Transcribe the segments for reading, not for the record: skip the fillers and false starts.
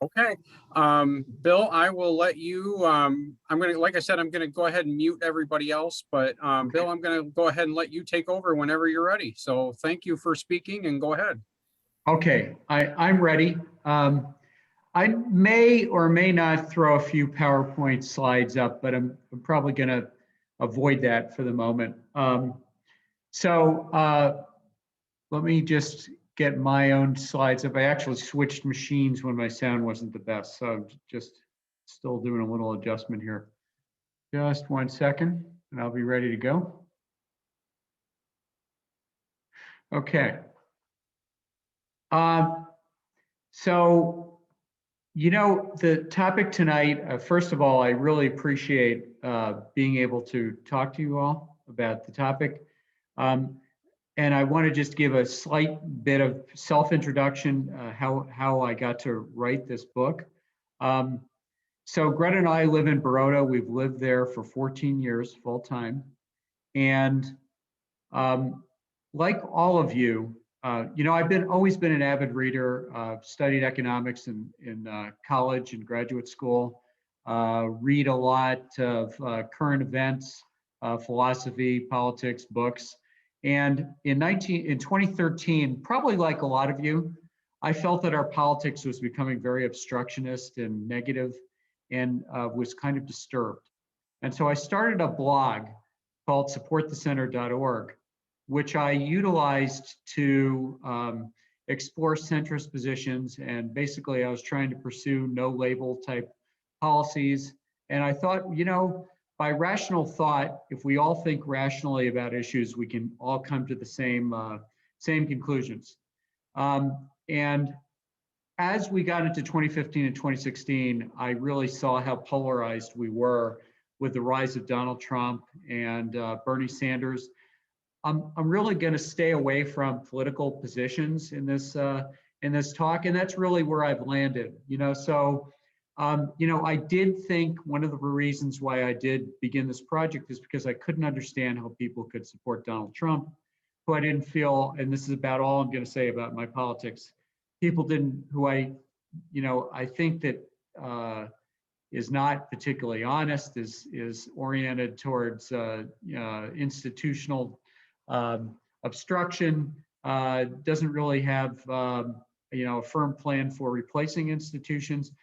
Okay. Bill, I will let you, I'm going to, like I said, I'm going to go ahead and mute everybody else, but Bill, I'm going to go ahead and let you take over whenever you're ready. So thank you for speaking and go ahead. Okay, I'm ready. I may or may not throw a few PowerPoint slides up, but I'm probably going to avoid that for the moment. Let me just get my own slides up. I actually switched machines when my sound wasn't the best, so I'm just still doing a little adjustment here. Just 1 second, and I'll be ready to go. Okay. So, you know, the topic tonight, first of all, I really appreciate being able to talk to you all about the topic. And I want to just give a slight bit of self-introduction, how I got to write this book. So Greta and I live in Baroda. We've lived there for 14 years full time. And like all of you, you know, I've always been an avid reader, studied economics in college and graduate school, read a lot of current events, philosophy, politics, books. And in 2013, probably like a lot of you, I felt that our politics was becoming very obstructionist and negative and was kind of disturbed. And so I started a blog called supportthecenter.org, which I utilized to explore centrist positions. And basically I was trying to pursue no label type policies. And I thought, you know, by rational thought, if we all think rationally about issues, we can all come to the same conclusions. And as we got into 2015 and 2016, I really saw how polarized we were with the rise of Donald Trump and Bernie Sanders. I'm really going to stay away from political positions in this talk, and that's really where I've landed. You know, so. You know, I did think one of the reasons why I did begin this project is because I couldn't understand how people could support Donald Trump, who I didn't feel, and this is about all I'm going to say about my politics, people who I think that is not particularly honest, is oriented towards institutional obstruction, doesn't really have a firm plan for replacing institutions.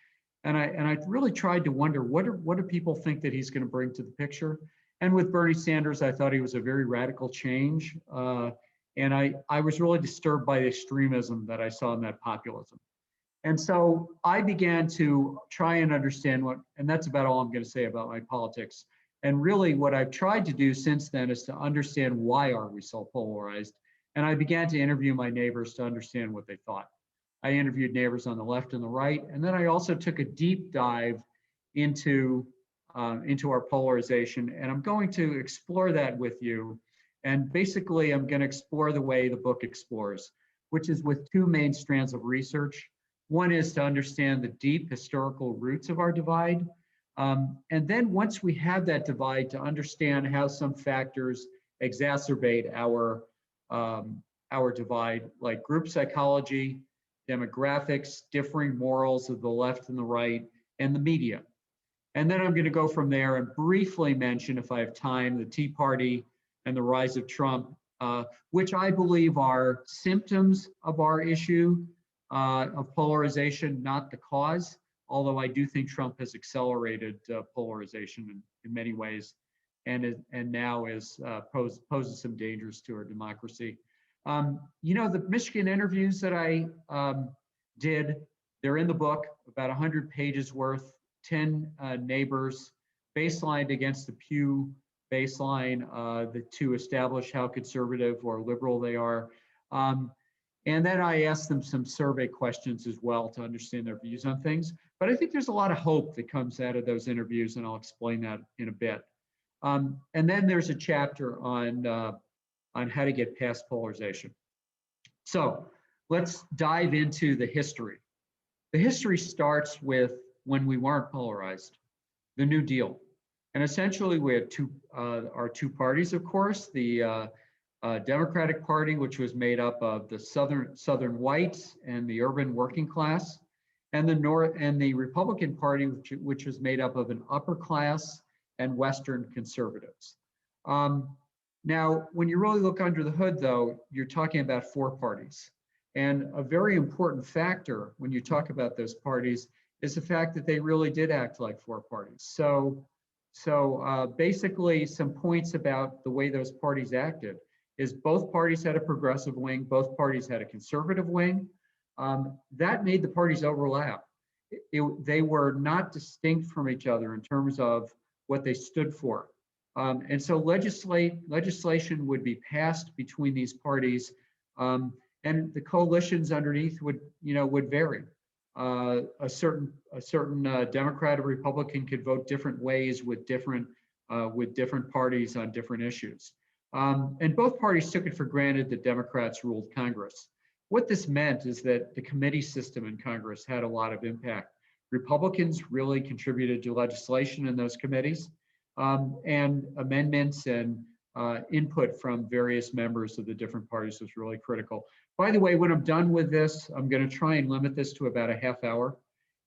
And I really tried to wonder, what do people think that he's going to bring to the picture? And with Bernie Sanders, I thought he was a very radical change. And I was really disturbed by the extremism that I saw in that populism. And so I began to try and understand and that's about all I'm going to say about my politics. And really what I've tried to do since then is to understand why are we so polarized. And I began to interview my neighbors to understand what they thought. I interviewed neighbors on the left and the right, and then I also took a deep dive into our polarization, and I'm going to explore that with you. And basically, I'm going to explore the way the book explores, which is with two main strands of research. One is to understand the deep historical roots of our divide, and then once we have that divide, to understand how some factors exacerbate our divide, like group psychology, demographics, differing morals of the left and the right, and the media. And then I'm going to go from there and briefly mention, if I have time, the Tea Party and the rise of Trump, which I believe are symptoms of our issue of polarization, not the cause, although I do think Trump has accelerated polarization in many ways and now poses some dangers to our democracy. You know, the Michigan interviews that I did, they're in the book, about 100 pages worth, 10 neighbors, baselined against the Pew baseline to establish how conservative or liberal they are. And then I asked them some survey questions as well to understand their views on things. But I think there's a lot of hope that comes out of those interviews, and I'll explain that in a bit. And then there's a chapter on how to get past polarization. So let's dive into the history. The history starts with when we weren't polarized, the New Deal. And essentially we had our two parties, of course, the Democratic Party, which was made up of the Southern whites and the urban working class. and the Republican Party, which was made up of an upper class and Western conservatives. Now, when you really look under the hood, though, you're talking about four parties. And a very important factor when you talk about those parties is the fact that they really did act like four parties. So basically, some points about the way those parties acted is both parties had a progressive wing, both parties had a conservative wing. That made the parties overlap. They were not distinct from each other in terms of what they stood for. And so legislation would be passed between these parties, and the coalitions underneath would vary. A certain Democrat or Republican could vote different ways with different parties on different issues. And both parties took it for granted that Democrats ruled Congress. What this meant is that the committee system in Congress had a lot of impact. Republicans really contributed to legislation in those committees, and amendments and input from various members of the different parties was really critical. By the way, when I'm done with this, I'm going to try and limit this to about a half hour,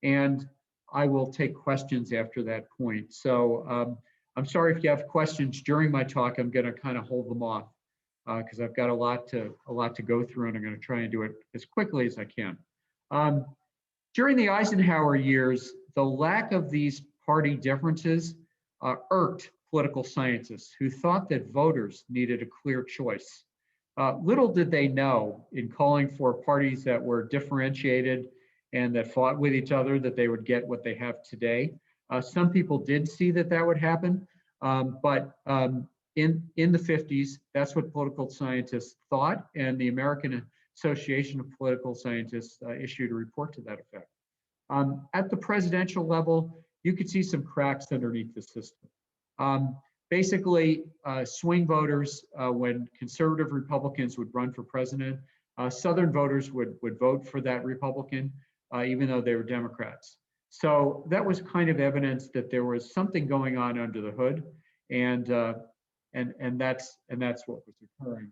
and I will take questions after that point. So I'm sorry if you have questions during my talk. I'm going to kind of hold them off because I've got a lot to go through, and I'm going to try and do it as quickly as I can. During the Eisenhower years, the lack of these party differences irked political scientists who thought that voters needed a clear choice. Little did they know, in calling for parties that were differentiated and that fought with each other, that they would get what they have today. Some people did see that would happen, but in the 50s, that's what political scientists thought, and the American Association of Political Scientists issued a report to that effect. At the presidential level, you could see some cracks underneath the system. Basically, swing voters, when conservative Republicans would run for president, Southern voters would vote for that Republican, even though they were Democrats. So that was kind of evidence that there was something going on under the hood, and that's what was occurring.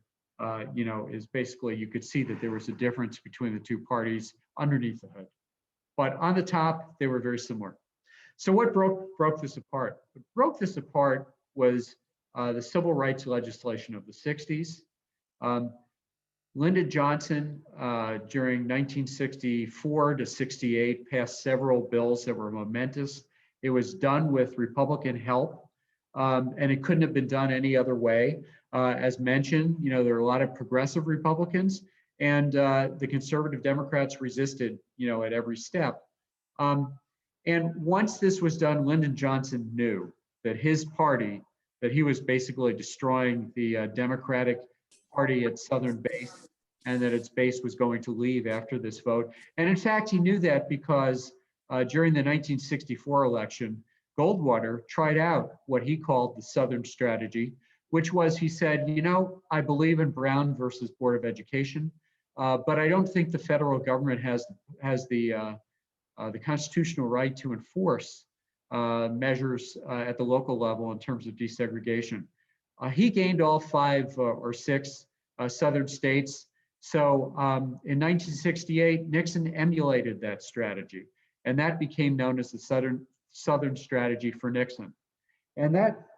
Is basically you could see that there was a difference between the two parties underneath the hood, but on the top they were very similar. So what broke this apart? What broke this apart was the civil rights legislation of the 60s. Lyndon Johnson, during 1964 to 68, passed several bills that were momentous. It was done with Republican help, and it couldn't have been done any other way. As mentioned, there are a lot of progressive Republicans, and the conservative Democrats resisted, at every step. And once this was done, Lyndon Johnson knew that his party, that he was basically destroying the Democratic Party at Southern base, and that its base was going to leave after this vote. And in fact, he knew that because during the 1964 election, Goldwater tried out what he called the Southern strategy, which was, he said, I believe in Brown versus Board of Education, but I don't think the federal government has the constitutional right to enforce measures at the local level in terms of desegregation. He gained all 5 or 6 Southern states. So in 1968, Nixon emulated that strategy, and that became known as the Southern strategy for Nixon. And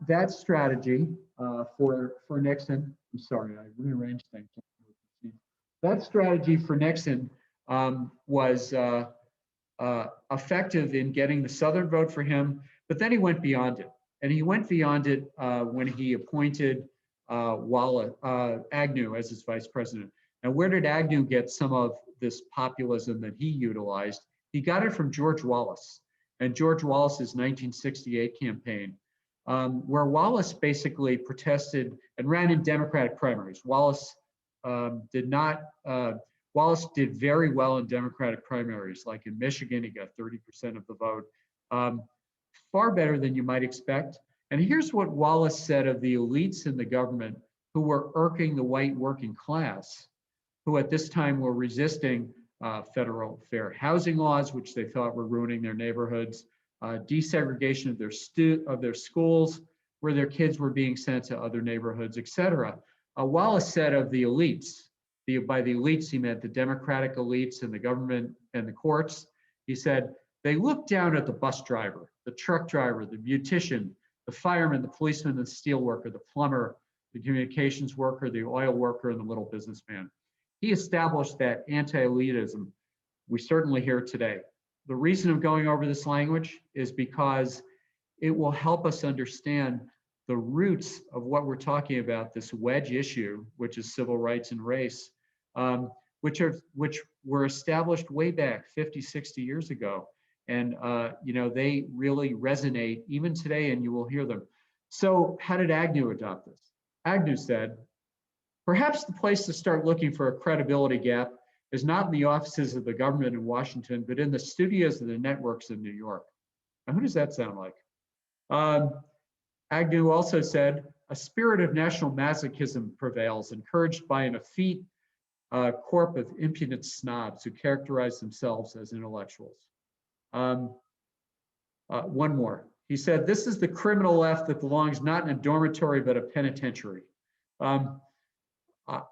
that strategy for Nixon, I'm sorry, I rearranged things. That strategy for Nixon was effective in getting the Southern vote for him, but then he went beyond it. And he went beyond it when he appointed Agnew as his vice president. Now, where did Agnew get some of this populism that he utilized? He got it from George Wallace and George Wallace's 1968 campaign, where Wallace basically protested and ran in Democratic primaries. Wallace did very well in Democratic primaries, like in Michigan, he got 30% of the vote, far better than you might expect. And here's what Wallace said of the elites in the government who were irking the white working class, who at this time were resisting federal fair housing laws, which they thought were ruining their neighborhoods, desegregation of their schools, where their kids were being sent to other neighborhoods, etc. Wallace said of the elites, by the elites he meant the Democratic elites in the government and the courts, He said, they look down at the bus driver, the truck driver, the beautician, the fireman, the policeman, the steel worker, the plumber, the communications worker, the oil worker, and the little businessman. He established that anti-elitism we certainly hear today. The reason of going over this language is because it will help us understand the roots of what we're talking about, this wedge issue, which is civil rights and race, which were established way back 50, 60 years ago. And they really resonate even today, and you will hear them. So how did Agnew adopt this? Agnew said, perhaps the place to start looking for a credibility gap is not in the offices of the government in Washington, but in the studios of the networks in New York. Now, who does that sound like? Agnew also said, a spirit of national masochism prevails, encouraged by an effete corp of impudent snobs who characterize themselves as intellectuals. One more. He said, this is the criminal left that belongs not in a dormitory, but a penitentiary.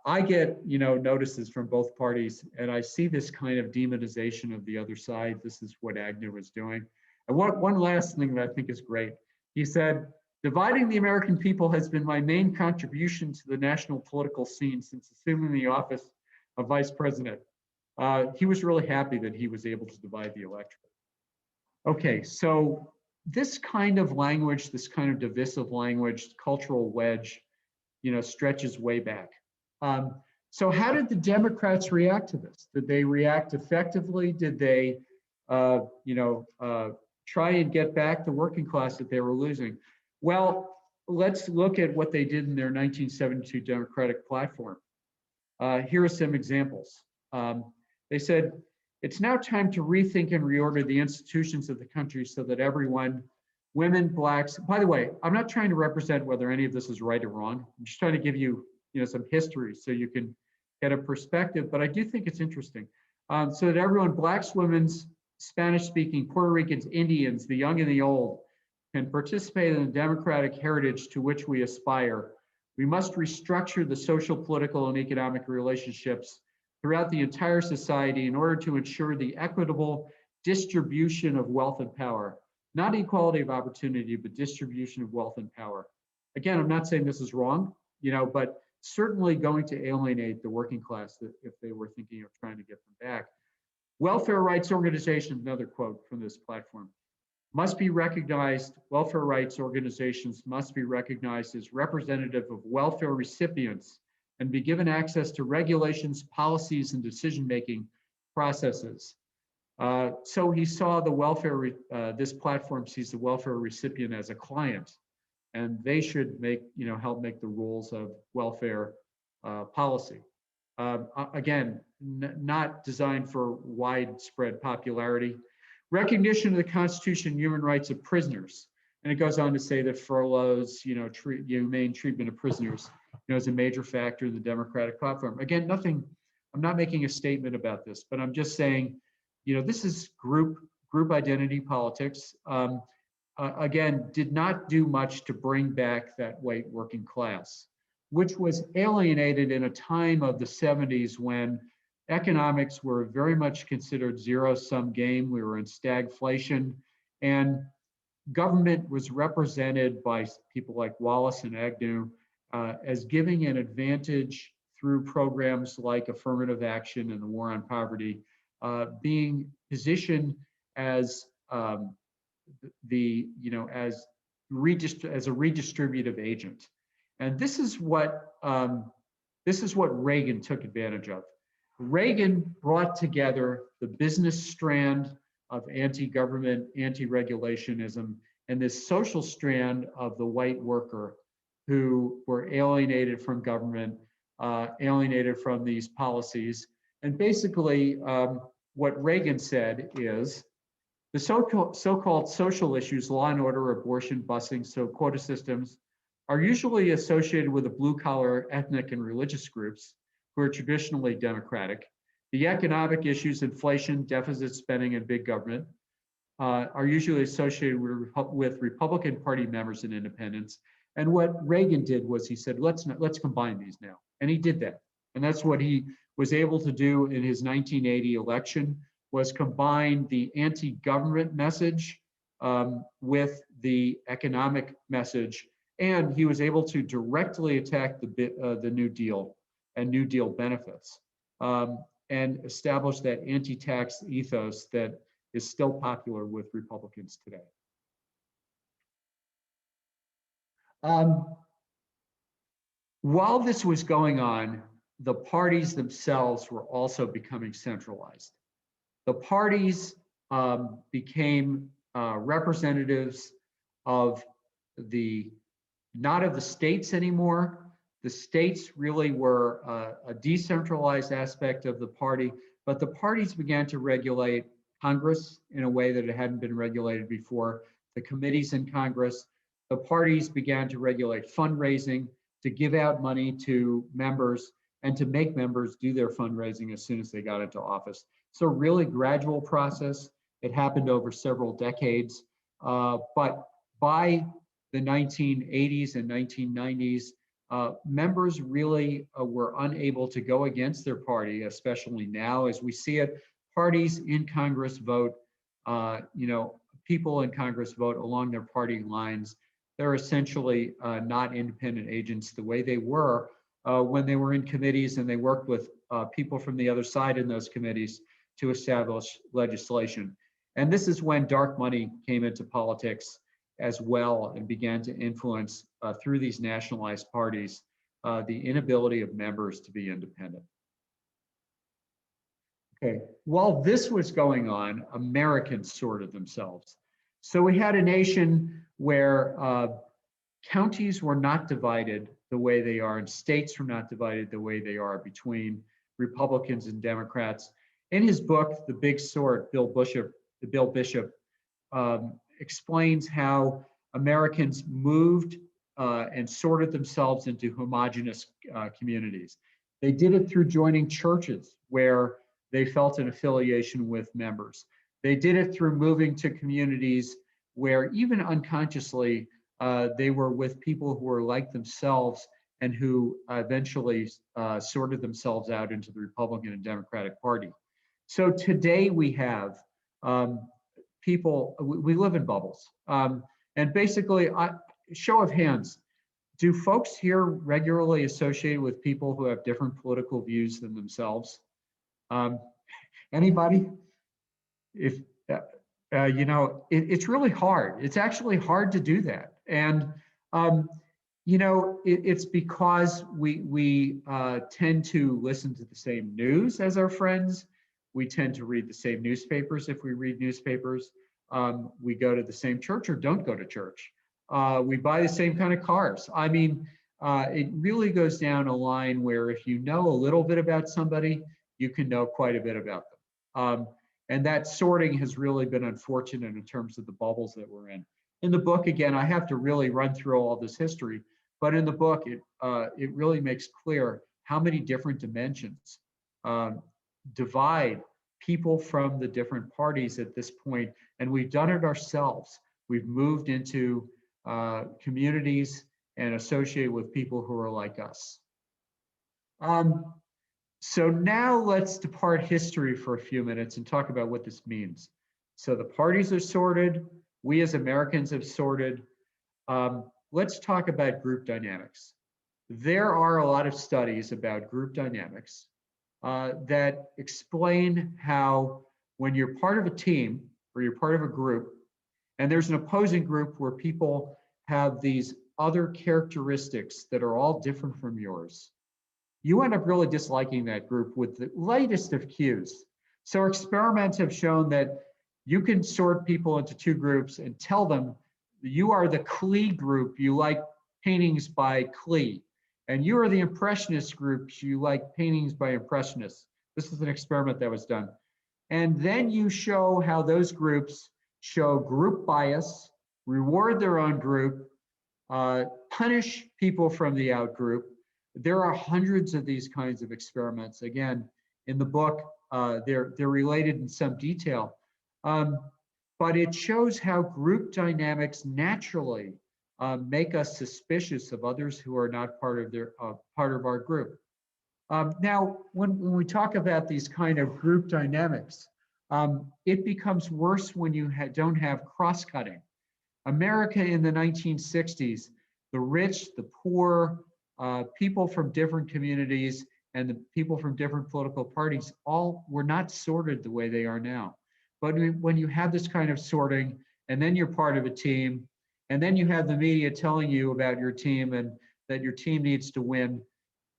I get, notices from both parties, and I see this kind of demonization of the other side. This is what Agnew was doing. And one last thing that I think is great. He said, dividing the American people has been my main contribution to the national political scene since assuming the office of vice president. He was really happy that he was able to divide the electorate. Okay, so this kind of language, this kind of divisive language, cultural wedge, stretches way back. So how did the Democrats react to this? Did they react effectively? Did they, try and get back the working class that they were losing? Well, let's look at what they did in their 1972 Democratic platform. Here are some examples. They said, it's now time to rethink and reorder the institutions of the country so that everyone, women, blacks, by the way, I'm not trying to represent whether any of this is right or wrong. I'm just trying to give you, some history so you can get a perspective, but I do think it's interesting. So that everyone, blacks, women's, Spanish-speaking, Puerto Ricans, Indians, the young and the old, can participate in the democratic heritage to which we aspire. We must restructure the social, political, and economic relationships throughout the entire society in order to ensure the equitable distribution of wealth and power. Not equality of opportunity, but distribution of wealth and power. Again, I'm not saying this is wrong, but certainly going to alienate the working class if they were thinking of trying to get them back. Welfare rights organizations, another quote from this platform, must be recognized, welfare rights organizations must be recognized as representative of welfare recipients and be given access to regulations, policies, and decision-making processes. So he saw the welfare, this platform sees the welfare recipient as a client, and they should help make the rules of welfare policy. Again, not designed for widespread popularity. Recognition of the Constitution and human rights of prisoners. And it goes on to say that furloughs, humane treatment of prisoners, is a major factor in the Democratic platform. Again, I'm not making a statement about this, but I'm just saying, this is group identity politics. Again, did not do much to bring back that white working class, which was alienated in a time of the 70s when economics were very much considered zero-sum game. We were in stagflation, and government was represented by people like Wallace and Agnew as giving an advantage through programs like affirmative action and the war on poverty, being positioned as as a redistributive agent. And this is what Reagan took advantage of. Reagan brought together the business strand of anti-government, anti-regulationism, and this social strand of the white worker who were alienated from government, alienated from these policies. And basically, what Reagan said is, the so-called social issues, law and order, abortion, busing, so quota systems, are usually associated with the blue-collar ethnic and religious groups who are traditionally democratic. The economic issues, inflation, deficit spending, and big government are usually associated with Republican Party members and independents. And what Reagan did was he said, let's combine these now. And he did that. And that's what he was able to do in his 1980 election was combine the anti-government message with the economic message, and he was able to directly attack the New Deal and New Deal benefits, and establish that anti-tax ethos that is still popular with Republicans today. While this was going on, the parties themselves were also becoming centralized. The parties became representatives of not of the states anymore. The states really were a decentralized aspect of the party, but the parties began to regulate Congress in a way that it hadn't been regulated before, the committees in Congress. The parties began to regulate fundraising, to give out money to members, and to make members do their fundraising as soon as they got into office. So really gradual process. It happened over several decades, but by the 1980s and 1990s, members really were unable to go against their party, especially now as we see it. Parties in Congress vote, people in Congress vote along their party lines. They're essentially not independent agents the way they were when they were in committees and they worked with people from the other side in those committees to establish legislation. And this is when dark money came into politics as well and began to influence through these nationalized parties the inability of members to be independent. Okay, while this was going on, Americans sorted themselves. So we had a nation where counties were not divided the way they are, and states were not divided the way they are between Republicans and Democrats. In his book, The Big Sort, Bill Bishop explains how Americans moved and sorted themselves into homogenous communities. They did it through joining churches where they felt an affiliation with members. They did it through moving to communities where even unconsciously they were with people who were like themselves and who eventually sorted themselves out into the Republican and Democratic Party. So today we have people, we live in bubbles. And basically, show of hands, do folks here regularly associate with people who have different political views than themselves? Anybody? If it's really hard. It's actually hard to do that. And it's because we tend to listen to the same news as our friends. We tend to read the same newspapers if we read newspapers. We go to the same church or don't go to church. We buy the same kind of cars. I mean, it really goes down a line where if you know a little bit about somebody, you can know quite a bit about them. And that sorting has really been unfortunate in terms of the bubbles that we're in. In the book, again, I have to really run through all this history, but in the book, it really makes clear how many different dimensions divide people from the different parties at this point. And we've done it ourselves. We've moved into communities and associate with people who are like us. So now let's depart history for a few minutes and talk about what this means. So the parties are sorted. We as Americans have sorted. Let's talk about group dynamics. There are a lot of studies about group dynamics that explain how when you're part of a team or you're part of a group, and there's an opposing group where people have these other characteristics that are all different from yours, you end up really disliking that group with the lightest of cues. So experiments have shown that you can sort people into two groups and tell them you are the Klee group, you like paintings by Klee, and you are the Impressionist group, you like paintings by Impressionists. This is an experiment that was done. And then you show how those groups show group bias, reward their own group, punish people from the out group. There are hundreds of these kinds of experiments. Again, in the book, they're related in some detail. But it shows how group dynamics naturally make us suspicious of others who are not part of our group. Now, when we talk about these kind of group dynamics, It becomes worse when you don't have cross-cutting. America in the 1960s, the rich, the poor, people from different communities, and the people from different political parties all were not sorted the way they are now. But when you have this kind of sorting, and then you're part of a team, and then you have the media telling you about your team and that your team needs to win,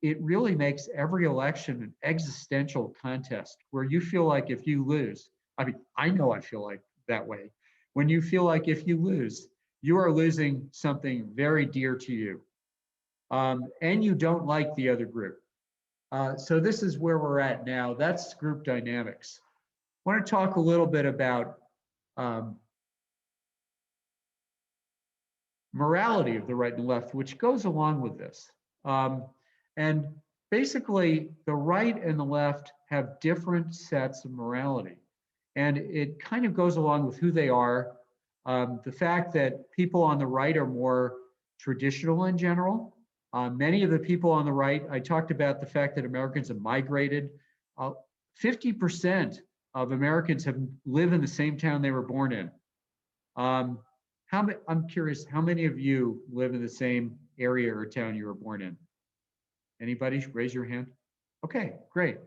it really makes every election an existential contest where you feel like if you lose, I mean, I know I feel like that way. When you feel like if you lose, you are losing something very dear to you. And you don't like the other group. So this is where we're at now. That's group dynamics. I want to talk a little bit about morality of the right and left, which goes along with this. And basically, the right and the left have different sets of morality. And it kind of goes along with who they are. The fact that people on the right are more traditional in general. Many of the people on the right, I talked about the fact that Americans have migrated. 50% of Americans live in the same town they were born in. I'm curious, how many of you live in the same area or town you were born in? Anybody? Raise your hand. Okay, great.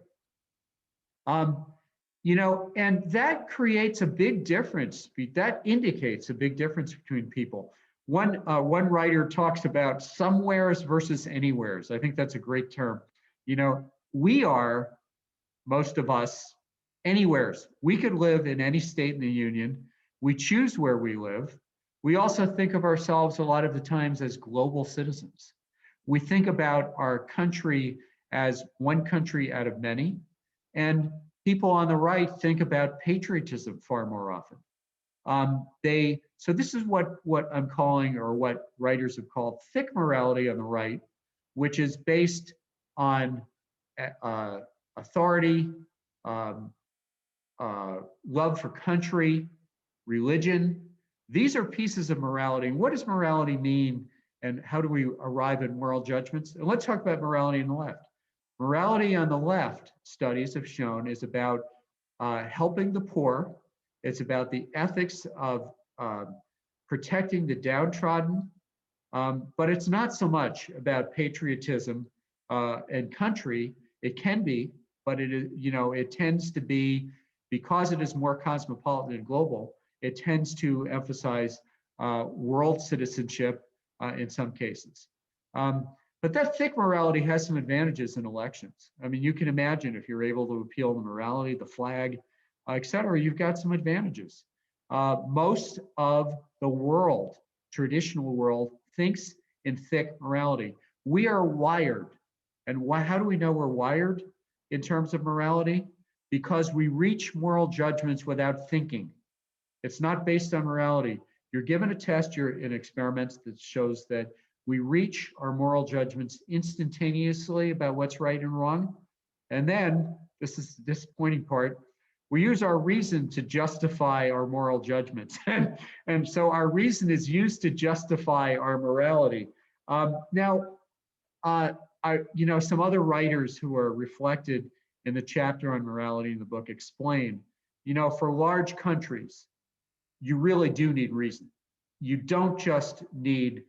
You know, and that creates a big difference. That indicates a big difference between people. One writer talks about somewheres versus anywheres. I think that's a great term. You know, we are, most of us, anywheres. We could live in any state in the union. We choose where we live. We also think of ourselves a lot of the times as global citizens. We think about our country as one country out of many. And people on the right think about patriotism far more often. So this is what I'm calling, or what writers have called, thick morality on the right, which is based on authority, love for country, religion. These are pieces of morality. And what does morality mean, and how do we arrive at moral judgments? And let's talk about morality on the left. Morality on the left, studies have shown, is about helping the poor. It's about the ethics of protecting the downtrodden, but it's not so much about patriotism and country. It can be, but it is, you know, it tends to be, because it is more cosmopolitan and global, it tends to emphasize world citizenship in some cases. But that thick morality has some advantages in elections. I mean, you can imagine if you're able to appeal the morality, the flag, et cetera, you've got some advantages. Most of the world, traditional world, thinks in thick morality. We are wired. And how do we know we're wired in terms of morality? Because we reach moral judgments without thinking. It's not based on morality. You're given a test, you're in experiments that shows that we reach our moral judgments instantaneously about what's right and wrong. And then, this is the disappointing part, we use our reason to justify our moral judgments. And so our reason is used to justify our morality. You know, some other writers who are reflected in the chapter on morality in the book explain, you know, for large countries, you really do need reason. You don't just need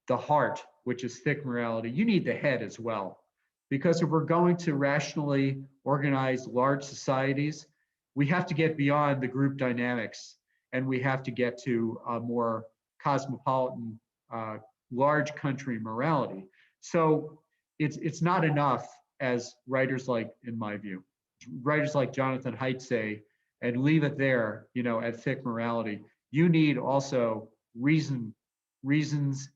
the heart, which is thick morality, you need the head as well. Because if we're going to rationally organize large societies, we have to get beyond the group dynamics, and we have to get to a more cosmopolitan, large country morality. So it's not enough, as writers like, in my view, writers like Jonathan Haidt say, and leave it there, you know, at thick morality. You need also reasons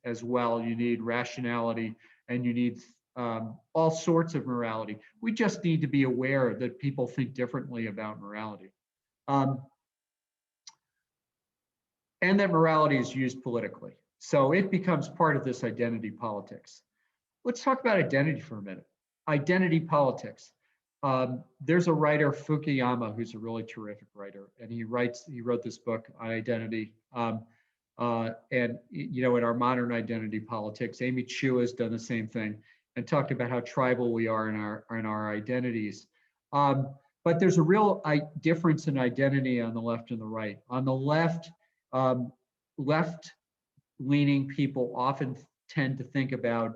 as well. You need rationality, and you need all sorts of morality. We just need to be aware that people think differently about morality. And that morality is used politically. So it becomes part of this identity politics. Let's talk about identity for a minute. Identity politics. There's a writer, Fukuyama, who's a really terrific writer, and he wrote this book on identity. And you know, in our modern identity politics, Amy Chu has done the same thing and talked about how tribal we are in our identities. But there's a real difference in identity on the left and the right. On the left, left-leaning people often tend to think about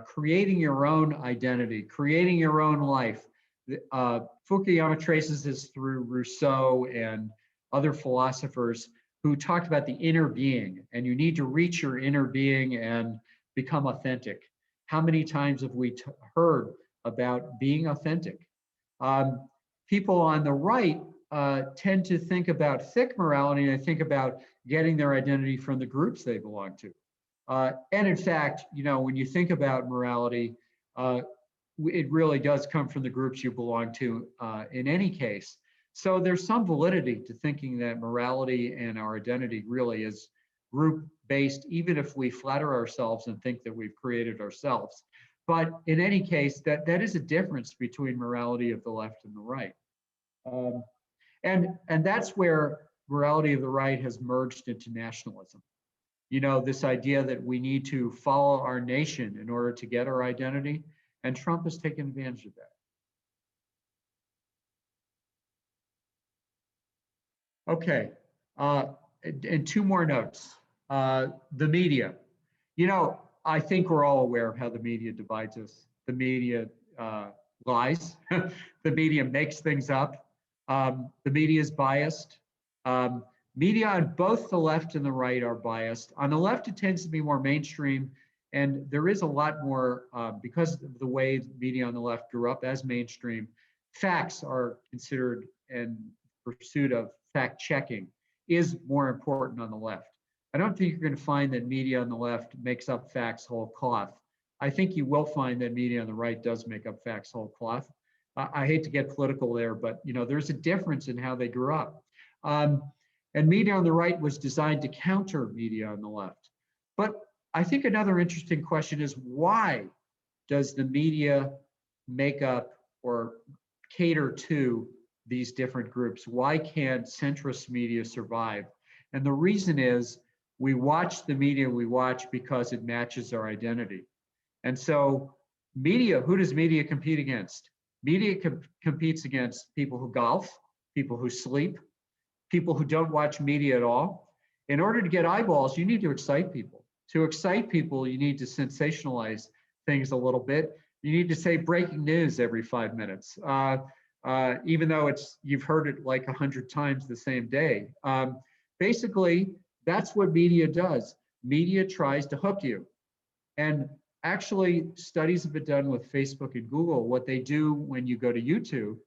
creating your own identity, creating your own life. Fukuyama traces this through Rousseau and other philosophers who talked about the inner being, and you need to reach your inner being and become authentic. How many times have we heard about being authentic? People on the right tend to think about thick morality, and they think about getting their identity from the groups they belong to. And in fact, when you think about morality, it really does come from the groups you belong to in any case. So there's some validity to thinking that morality and our identity really is group-based, even if we flatter ourselves and think that we've created ourselves. But in any case, that is a difference between morality of the left and the right. And that's where morality of the right has merged into nationalism. This idea that we need to follow our nation in order to get our identity, and Trump has taken advantage of that. Okay, and two more notes. The media. I think we're all aware of how the media divides us. The media lies. The media makes things up. The media is biased. Media on both the left and the right are biased. On the left, it tends to be more mainstream, and there is a lot more, because of the way media on the left grew up as mainstream, facts are considered, and pursuit of fact checking is more important on the left. I don't think you're going to find that media on the left makes up facts whole cloth. I think you will find that media on the right does make up facts whole cloth. I hate to get political there, but there's a difference in how they grew up. And media on the right was designed to counter media on the left. But I think another interesting question is, why does the media make up or cater to these different groups? Why can't centrist media survive? And the reason is, we watch the media we watch because it matches our identity. And so media, who does media compete against? Media competes against people who golf, people who sleep, people who don't watch media at all. In order to get eyeballs, you need to excite people. To excite people, you need to sensationalize things a little bit. You need to say breaking news every 5 minutes, even though you've heard it like 100 times the same day. Basically, that's what media does. Media tries to hook you. And actually, studies have been done with Facebook and Google. What they do when you go to YouTube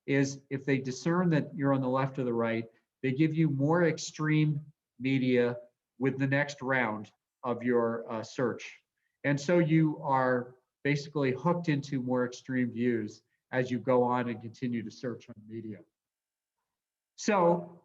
is, if they discern that you're on the left or the right, they give you more extreme media with the next round of your search. And so you are basically hooked into more extreme views as you go on and continue to search on media. So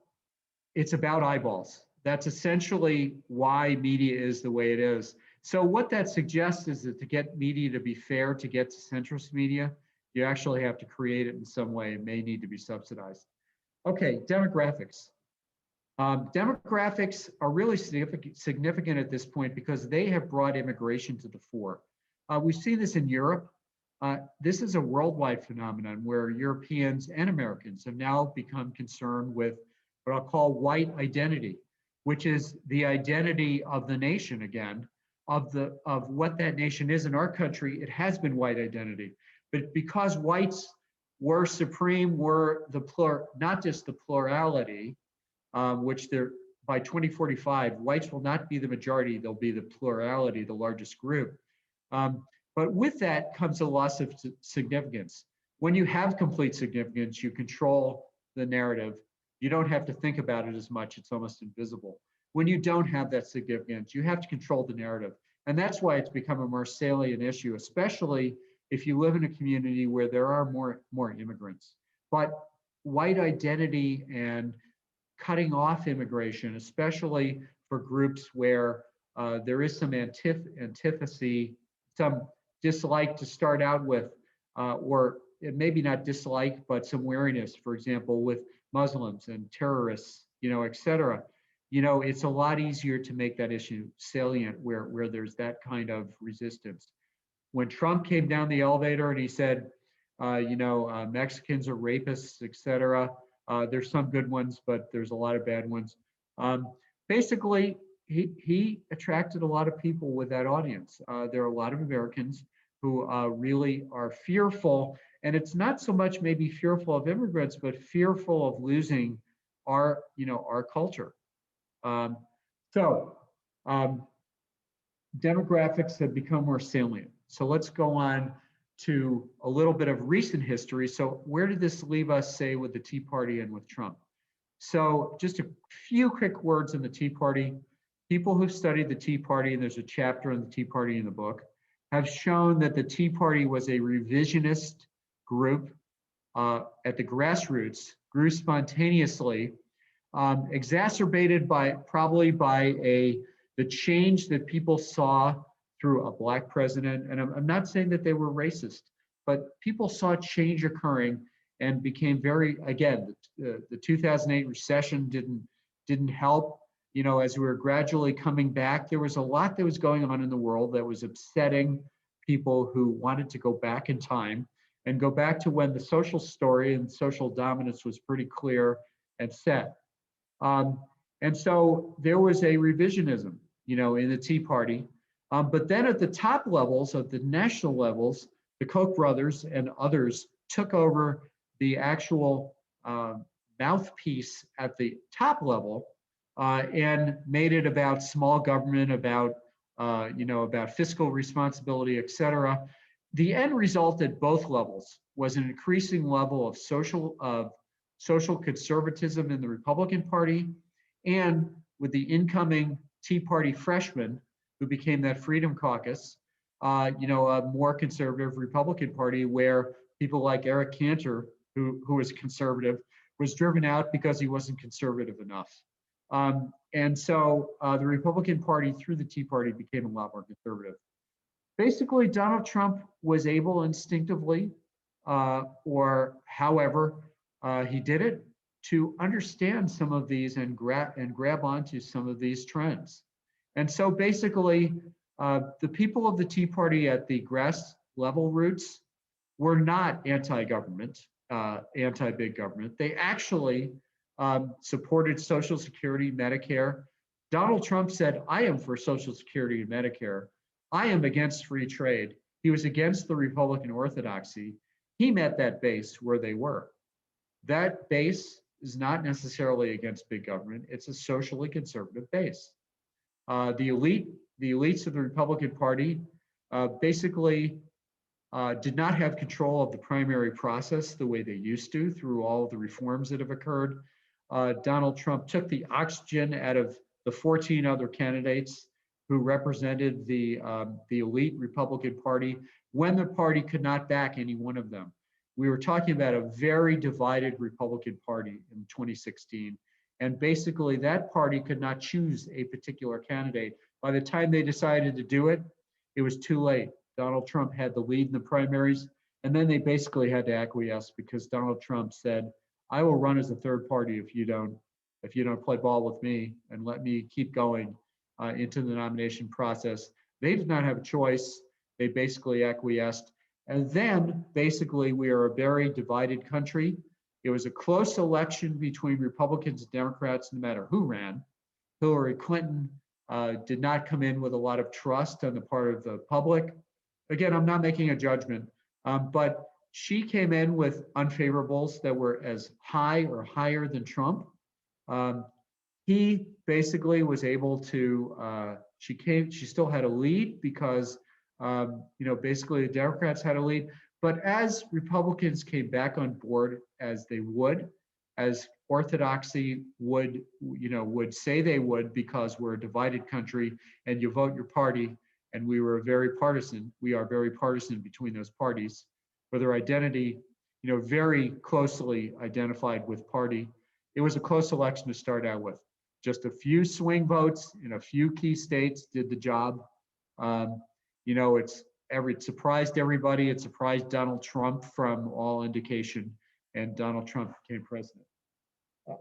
it's about eyeballs. That's essentially why media is the way it is. So what that suggests is that to get media to be fair, to get to centrist media, you actually have to create it in some way. It may need to be subsidized. Okay, demographics. Demographics are really significant at this point because they have brought immigration to the fore. We've seen this in Europe. This is a worldwide phenomenon where Europeans and Americans have now become concerned with what I'll call white identity, which is the identity of the nation again, of what that nation is. In our country, it has been white identity. But because whites were supreme, were not just the plurality, which they're, by 2045, whites will not be the majority, they'll be the plurality, the largest group. But with that comes a loss of significance. When you have complete significance, you control the narrative. You don't have to think about it as much, it's almost invisible. When you don't have that significance, you have to control the narrative. And that's why it's become a more salient issue, especially if you live in a community where there are more immigrants. But white identity and cutting off immigration, especially for groups where there is some antipathy, some dislike to start out with, or maybe not dislike, but some wariness, for example, with Muslims and terrorists, et cetera. It's a lot easier to make that issue salient where there's that kind of resistance. When Trump came down the elevator and he said, Mexicans are rapists, etc. There's some good ones, but there's a lot of bad ones. Basically, he attracted a lot of people with that audience. There are a lot of Americans who really are fearful, and it's not so much maybe fearful of immigrants, but fearful of losing our culture. Um, so demographics have become more salient. So let's go on to a little bit of recent history. So where did this leave us, say, with the Tea Party and with Trump? So just a few quick words on the Tea Party. People who've studied the Tea Party, and there's a chapter on the Tea Party in the book, have shown that the Tea Party was a revisionist group at the grassroots, grew spontaneously, exacerbated probably by the change that people saw through a Black president. And I'm not saying that they were racist, but people saw change occurring and became very, again, the 2008 recession didn't help. As we were gradually coming back, there was a lot that was going on in the world that was upsetting people who wanted to go back in time and go back to when the social story and social dominance was pretty clear and set. And so there was a revisionism, in the Tea Party. But then at the top levels, at the national levels, the Koch brothers and others took over the actual mouthpiece at the top level and made it about small government, about fiscal responsibility, et cetera. The end result at both levels was an increasing level of social conservatism in the Republican Party, and with the incoming Tea Party freshmen who became that Freedom Caucus, a more conservative Republican Party where people like Eric Cantor, who was conservative, was driven out because he wasn't conservative enough. And so the Republican Party through the Tea Party became a lot more conservative. Basically, Donald Trump was able instinctively, or however he did it, to understand some of these and grab onto some of these trends. And so basically, the people of the Tea Party at the grass level roots were not anti-government, anti-big government. They actually supported Social Security, Medicare. Donald Trump said, I am for Social Security and Medicare. I am against free trade. He was against the Republican orthodoxy. He met that base where they were. That base is not necessarily against big government. It's a socially conservative base. The elites of the Republican Party basically did not have control of the primary process the way they used to through all of the reforms that have occurred. Donald Trump took the oxygen out of the 14 other candidates who represented the elite Republican Party when the party could not back any one of them. We were talking about a very divided Republican Party in 2016. And basically that party could not choose a particular candidate. By the time they decided to do it, it was too late. Donald Trump had the lead in the primaries, and then they basically had to acquiesce because Donald Trump said, I will run as a third party if you don't play ball with me and let me keep going into the nomination process. They did not have a choice. They basically acquiesced. And then basically we are a very divided country. It was a close election between Republicans and Democrats, no matter who ran. Hillary Clinton did not come in with a lot of trust on the part of the public. Again, I'm not making a judgment, but she came in with unfavorables that were as high or higher than Trump. He basically was able to, she still had a lead because, basically the Democrats had a lead. But as Republicans came back on board, as they would, as orthodoxy would say they would, because we're a divided country and you vote your party, and we are very partisan between those parties, where their identity, very closely identified with party. It was a close election to start out with. Just a few swing votes in a few key states did the job. It surprised everybody. It surprised Donald Trump from all indication, and Donald Trump became president.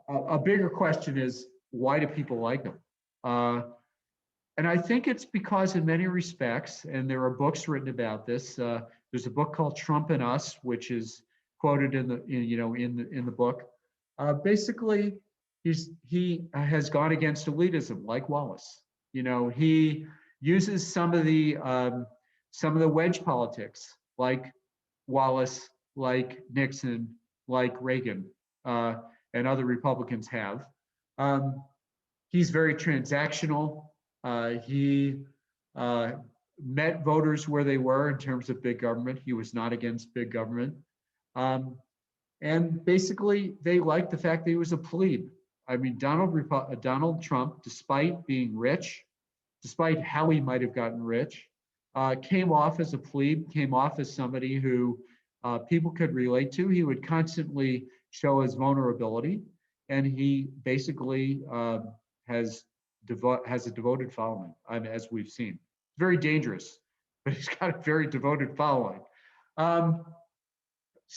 A bigger question is, why do people like him? And I think it's because in many respects, and there are books written about this, There's a book called Trump and Us, which is quoted in the book. Basically, he has gone against elitism, like Wallace. He uses some of the wedge politics, like Wallace, like Nixon, like Reagan, and other Republicans have. He's very transactional. He met voters where they were in terms of big government. He was not against big government. And basically, they liked the fact that he was a plebe. I mean, Donald Trump, despite being rich, despite how he might have gotten rich, came off as a plebe, came off as somebody who people could relate to. He would constantly show his vulnerability, and he basically has a devoted following, as we've seen. Very dangerous, but he's got a very devoted following.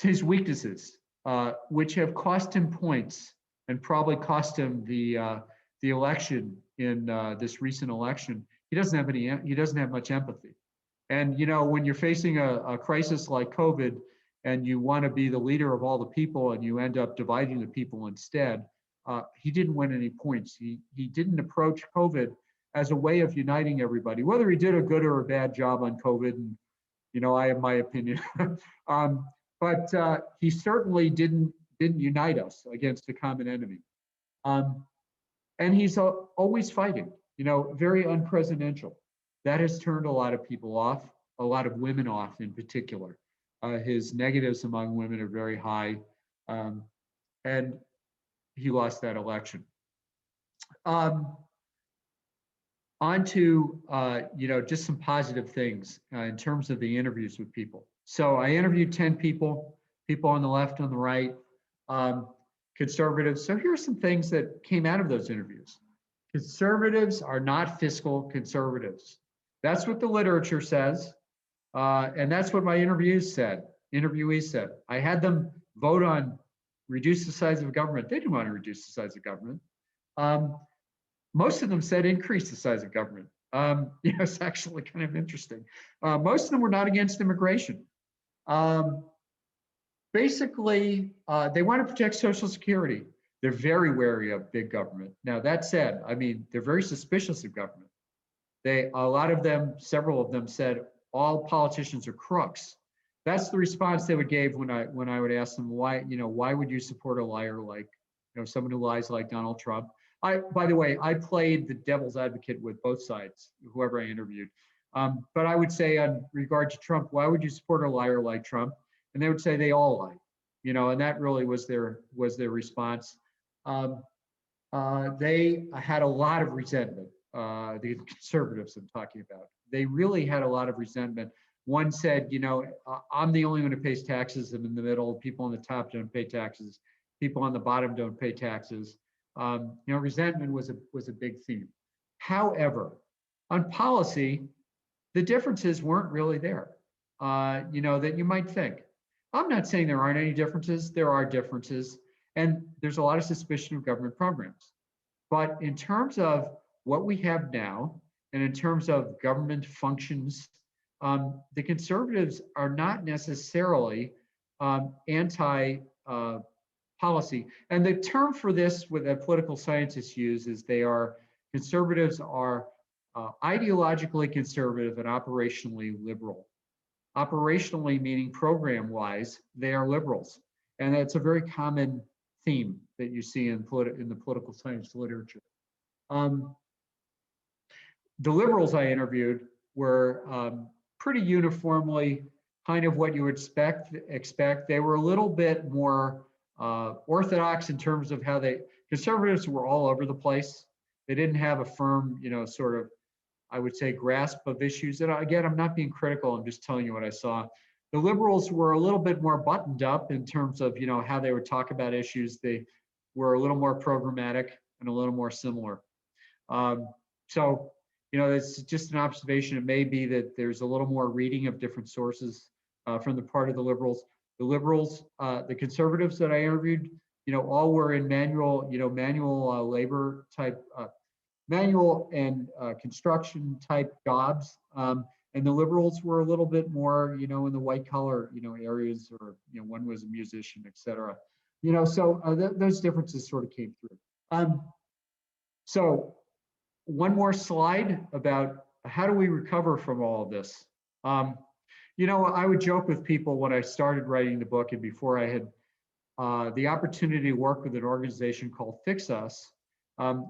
His weaknesses, which have cost him points and probably cost him the election in this recent election. He doesn't have much empathy. And when you're facing a crisis like COVID, and you want to be the leader of all the people, and you end up dividing the people instead, he didn't win any points. He didn't approach COVID as a way of uniting everybody. Whether he did a good or a bad job on COVID, and I have my opinion, but he certainly didn't unite us against a common enemy. And he's always fighting, very unpresidential. That has turned a lot of people off, a lot of women off in particular. His negatives among women are very high, and he lost that election. On to just some positive things in terms of the interviews with people. So I interviewed 10 people on the left, on the right, conservatives. So here are some things that came out of those interviews. Conservatives are not fiscal conservatives. That's what the literature says. And that's what my interviewees said. I had them vote on reduce the size of government. They didn't want to reduce the size of government. Most of them said increase the size of government. It's actually kind of interesting. Most of them were not against immigration. Basically, they want to protect Social Security. They're very wary of big government. Now, that said, they're very suspicious of government. Several of them said all politicians are crooks. That's the response they would give when I would ask them why would you support a liar like someone who lies like Donald Trump. By the way, I played the devil's advocate with both sides, whoever I interviewed. But I would say on regard to Trump, why would you support a liar like Trump? And they would say they all lie, and that really was their response. They had a lot of resentment. The conservatives I'm talking about, they really had a lot of resentment. One said, I'm the only one who pays taxes. I'm in the middle. People on the top don't pay taxes. People on the bottom don't pay taxes. Resentment was a big theme. However, on policy, the differences weren't really there. That you might think. I'm not saying there aren't any differences. There are differences, and there's a lot of suspicion of government programs. But in terms of what we have now, and in terms of government functions, the conservatives are not necessarily anti-policy. And the term for this, what the political scientists use, is conservatives are ideologically conservative and operationally liberal. Operationally meaning program-wise, they are liberals. And that's a very common theme that you see in the political science literature. The liberals I interviewed were pretty uniformly kind of what you would expect. They were a little bit more orthodox in terms of conservatives were all over the place. They didn't have a firm, sort of, I would say, grasp of issues. And again, I'm not being critical, I'm just telling you what I saw. The liberals were a little bit more buttoned up in terms of, how they would talk about issues. They were a little more programmatic and a little more similar. So, it's just an observation. It may be that there's a little more reading of different sources from the part of the liberals. The liberals, the conservatives that I interviewed, all were in manual labor type, manual and construction type jobs. And the liberals were a little bit more, in the white collar, areas, or, one was a musician, et cetera. So those differences sort of came through. So one more slide about how do we recover from all of this? I would joke with people when I started writing the book and before I had the opportunity to work with an organization called Fix Us,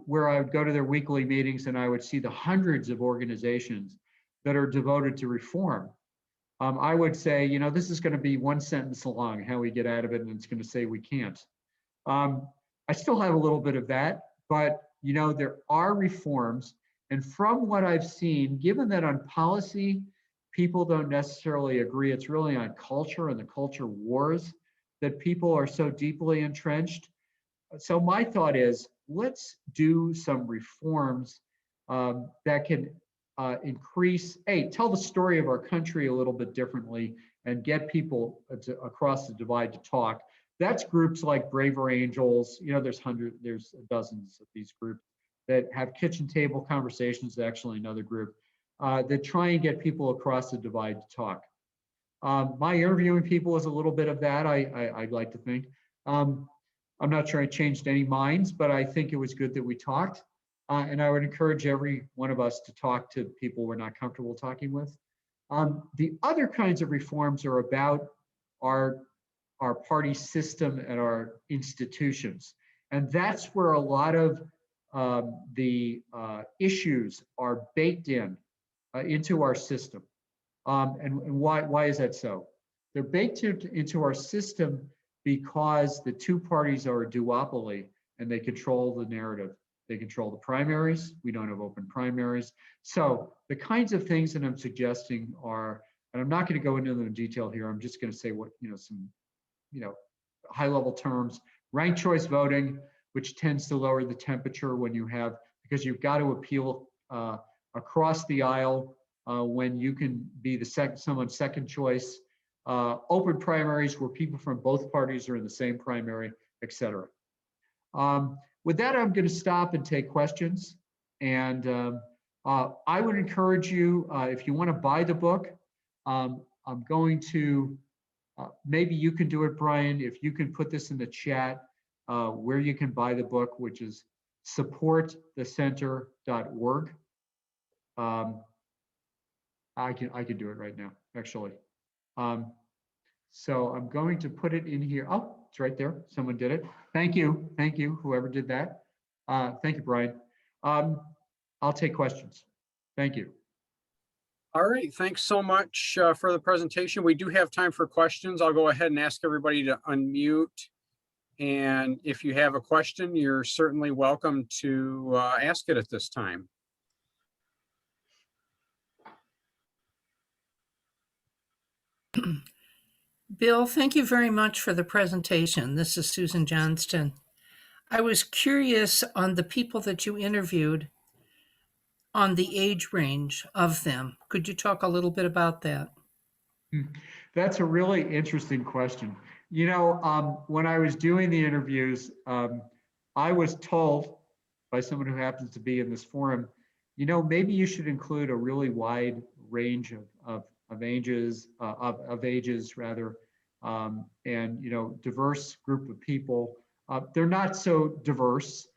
where I would go to their weekly meetings and I would see the hundreds of organizations that are devoted to reform. I would say, this is going to be one sentence long, how we get out of it, and it's going to say we can't. I still have a little bit of that, but there are reforms. And from what I've seen, given that on policy, people don't necessarily agree, it's really on culture and the culture wars that people are so deeply entrenched. So my thought is, let's do some reforms that can tell the story of our country a little bit differently and get people across the divide to talk. That's groups like Braver Angels. There's dozens of these groups that have kitchen table conversations, actually another group, that try and get people across the divide to talk. My interviewing people is a little bit of that, I'd like to think. I'm not sure I changed any minds, but I think it was good that we talked. And I would encourage every one of us to talk to people we're not comfortable talking with. The other kinds of reforms are about our party system and our institutions. And that's where a lot of the issues are baked into our system. And why is that so? They're baked into our system because the two parties are a duopoly and they control the narrative. They control the primaries. We don't have open primaries. So the kinds of things that I'm suggesting are, and I'm not going to go into them in detail here. I'm just going to say some high level terms. Ranked choice voting, which tends to lower the temperature when because you've got to appeal across the aisle when you can be someone's second choice. Open primaries where people from both parties are in the same primary, et cetera. With that, I'm going to stop and take questions. And I would encourage you, if you want to buy the book, I'm going to, maybe you can do it, Brian, if you can put this in the chat, where you can buy the book, which is supportthecenter.org. I can do it right now, actually. So I'm going to put it in here. Oh, it's right there. Someone did it. Thank you, whoever did that. Thank you, Brian. I'll take questions. Thank you. All right, thanks so much for the presentation. We do have time for questions. I'll go ahead and ask everybody to unmute. And if you have a question, you're certainly welcome to ask it at this time. Bill, thank you very much for the presentation. This is Susan Johnston. I was curious on the people that you interviewed, on the age range of them. Could you talk a little bit about that? That's a really interesting question. When I was doing the interviews, I was told by someone who happens to be in this forum, maybe you should include a really wide range of ages, and diverse group of people. They're not so diverse.